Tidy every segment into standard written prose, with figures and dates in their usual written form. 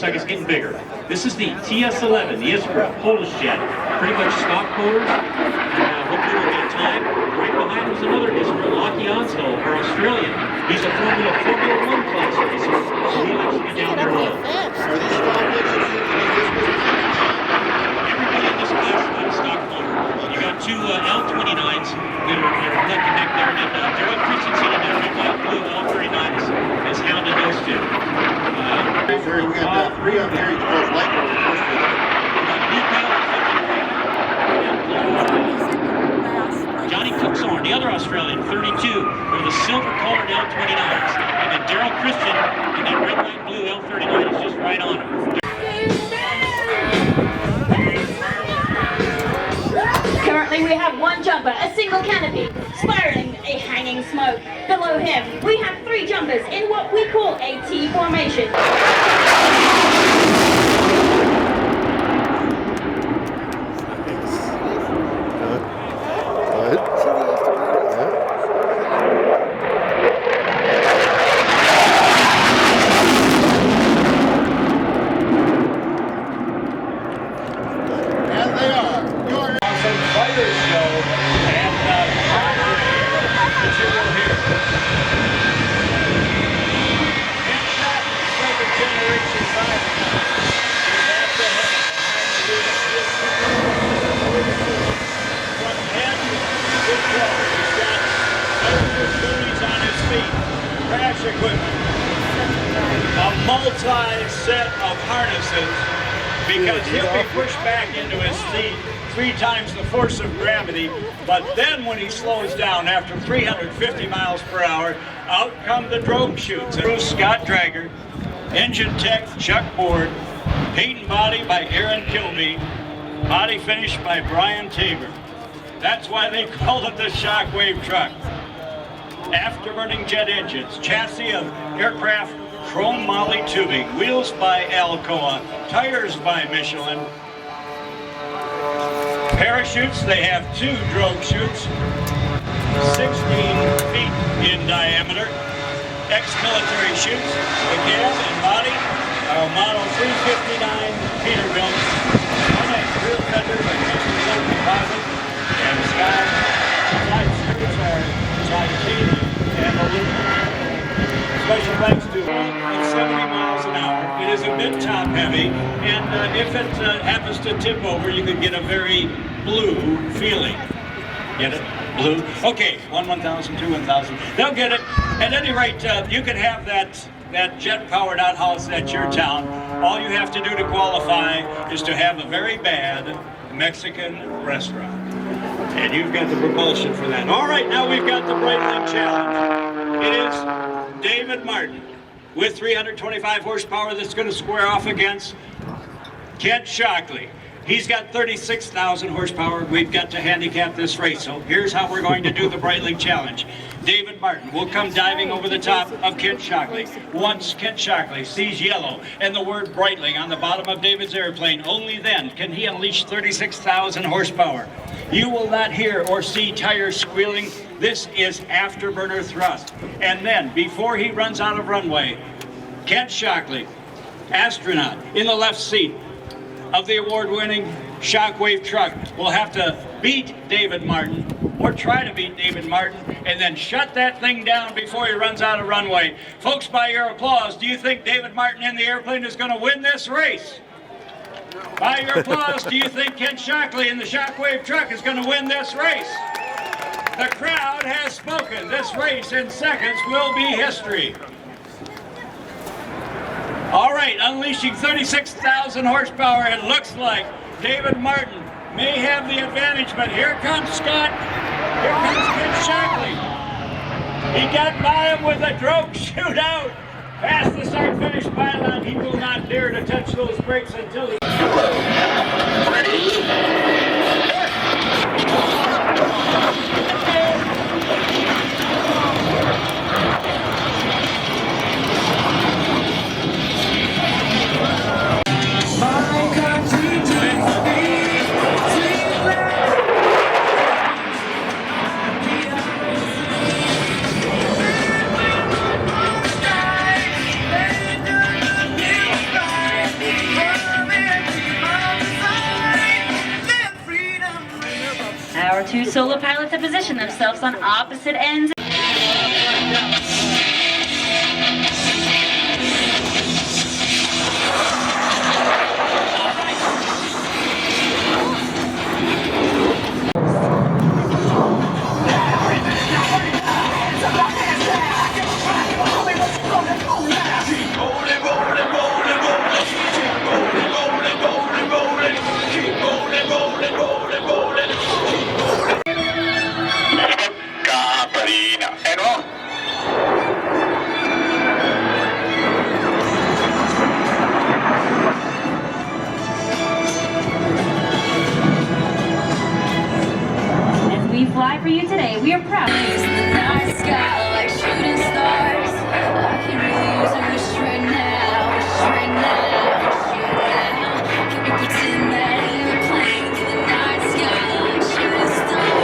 looks like it's getting bigger. This is the TS-11, the Iskra Polish jet, pretty much stock motors, and hopefully we'll get time. Right behind him is another Iskra, Lockie Onslow, our Australian. He's a Formula 1 class racer, so he likes to be down there low. Everybody in this class is on a stock motor. You got two L29s that are neck to neck there, and Daryl Christensen in that red, white, blue L39 has hounded those two. We got three up here. Each goes light over the first two. Johnny Cookshorn, the other Australian, 32, with the silver-colored L29s. And then Daryl Christian in that red, white, blue L39 is just right on him. Currently we have one jumper, a single canopy, spiraling a hanging smoke. Below him, we have three jumpers in what we call a T formation. Crash equipment, a multi-set of harnesses, because he'll be pushed back into his seat 3 times the force of gravity, but then when he slows down after 350 miles per hour, out come the drogue chutes. Bruce Scott Drager, engine tech Chuck Board, paint and body by Aaron Kilby, body finish by Brian Tabor. That's why they call it the Shockwave truck. Afterburning jet engines, chassis of aircraft chrome moly tubing, wheels by Alcoa, tires by Michelin. Parachutes, they have 2 drogue chutes, 16 feet in diameter. Ex-military chutes, the cab and body are Model 359 Peterbilt, front rear fender by Michelin composite, and side skirts are titanium and aluminum. Special thanks to at 70 miles an hour. It is a bit top heavy, and if it happens to tip over, you could get a very blue feeling. Get it? Blue? Okay, 1,000, 2, 1,000. They'll get it. At any rate, you can have that jet-powered outhouse at your town. All you have to do to qualify is to have a very bad Mexican restaurant. And you've got the propulsion for that. All right, now we've got the Breitling Challenge. It is David Martin with 325 horsepower that's going to square off against Kent Shockley. He's got 36,000 horsepower. We've got to handicap this race. So here's how we're going to do the Breitling Challenge. David Martin will come diving over the top of Kent Shockley. Once Kent Shockley sees yellow and the word Breitling on the bottom of David's airplane, only then can he unleash 36,000 horsepower. You will not hear or see tires squealing. This is afterburner thrust. And then, before he runs out of runway, Kent Shockley, astronaut, in the left seat of the award-winning Shockwave truck, will have to beat David Martin, or try to beat David Martin, and then shut that thing down before he runs out of runway. Folks, by your applause, do you think David Martin in the airplane is going to win this race? By your applause, do you think Kent Shockley in the Shockwave truck is going to win this race? The crowd has spoken. This race in seconds will be history. All right, unleashing 36,000 horsepower, it looks like David Martin may have the advantage, but here comes Scott. Here comes Kent Shockley. He got by him with a drogue shootout. Past the start-finish pylon, he will not dare to touch those brakes until he... Our two solo pilots have positioned themselves on opposite ends. As we fly for you today, we are proud. In the night sky like shooting stars. I can really use a wish right now, wish right now, wish right now. Can we pretend that you're playing in the night sky like shooting stars?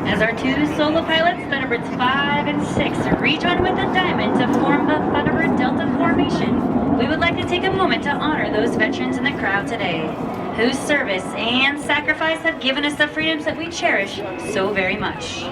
As our two solo pilots, Thunderbirds 5 and 6, rejoin with the Diamond to form the Thunderbird Delta formation, we would like to take a moment to honor those veterans in the crowd today, whose service and sacrifice have given us the freedoms that we cherish so very much.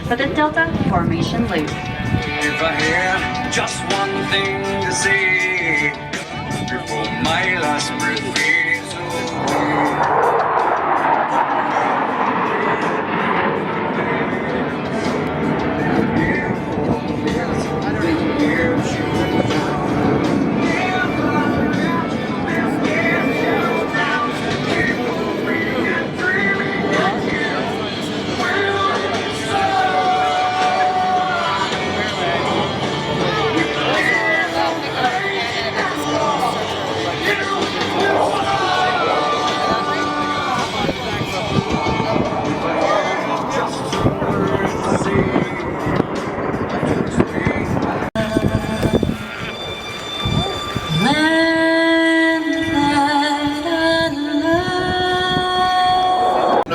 For the Delta formation loop. If I had just one thing to say before my last breath fades away.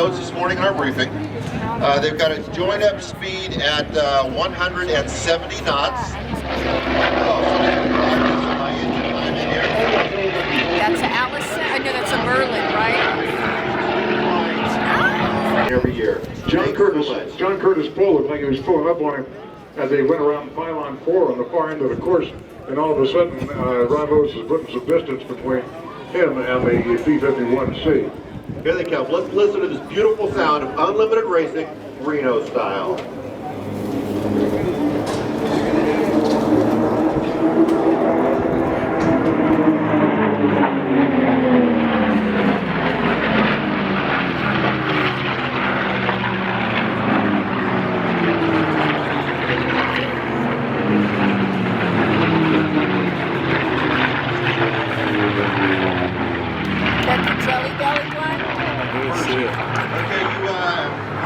notes this morning in our briefing. They've got a join-up speed at 170 knots. Oh, so they can practice some high engine time in here. That's a Allison. I know that's a Merlin, right? Every year. John Curtis Pohl looked like he was pulling up on him as they went around pylon 4 on the far end of the course, and all of a sudden Ron Lewis is putting some distance between him and the P-51C. Here they come. Let's listen to this beautiful sound of unlimited racing, Reno style.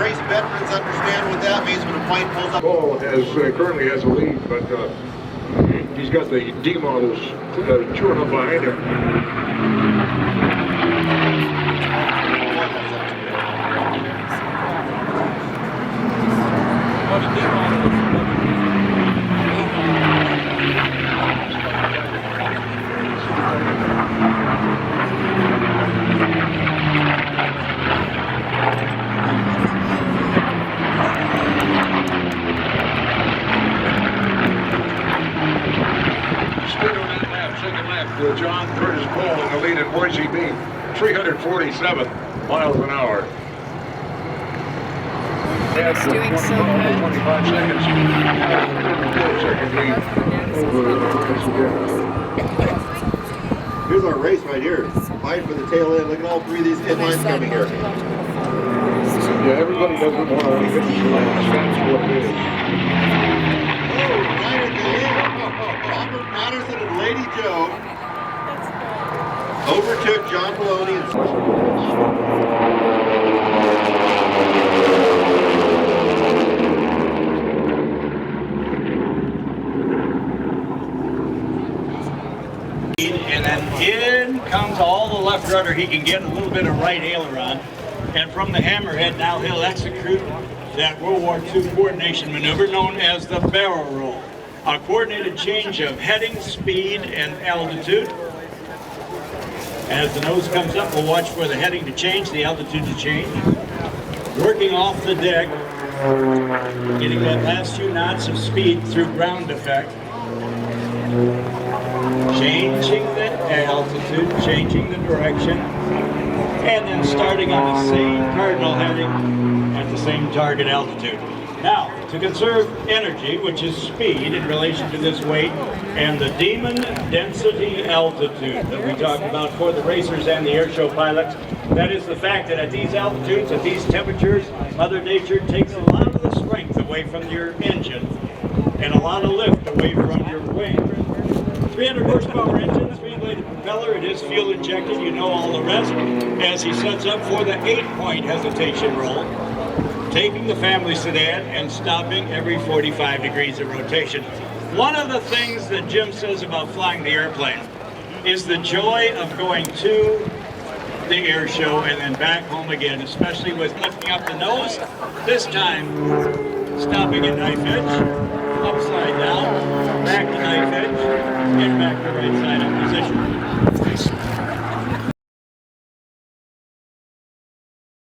Race veterans understand what that means when a plane pulls up. Paul currently has a lead, but he's got the D models chewing up behind him. John Curtis Pohl in the lead at Boise Beach, 347 miles an hour. It's doing so good. 25 seconds. Here's our race right here. Fight for the tail end. Look at all three of these headlines coming here. Yeah, everybody doesn't want to finish the last. That's what it is. Oh, right at the end. Robert Patterson and Lady Joe overtook John Maloney and then in comes all the left rudder he can get, a little bit of right aileron, and from the hammerhead now he'll execute that World War II coordination maneuver known as the barrel roll, a coordinated change of heading, speed, and altitude. As the nose comes up, we'll watch for the heading to change, the altitude to change. Working off the deck, getting that last few knots of speed through ground effect. Changing the altitude, changing the direction, and then starting on the same cardinal heading at the same target altitude. Now, to conserve energy, which is speed in relation to this weight, and the demon density altitude that we talked about for the racers and the airshow pilots, that is the fact that at these altitudes, at these temperatures, Mother Nature takes a lot of the strength away from your engine and a lot of lift away from your wing. 300 horsepower engine, 3-bladed propeller, it is fuel injected, you know all the rest, as he sets up for the 8-point hesitation roll, taking the family sedan and stopping every 45 degrees of rotation. One of the things that Jim says about flying the airplane is the joy of going to the air show and then back home again, especially with lifting up the nose, this time stopping at knife edge, upside down, back to knife edge, and back to right side up position.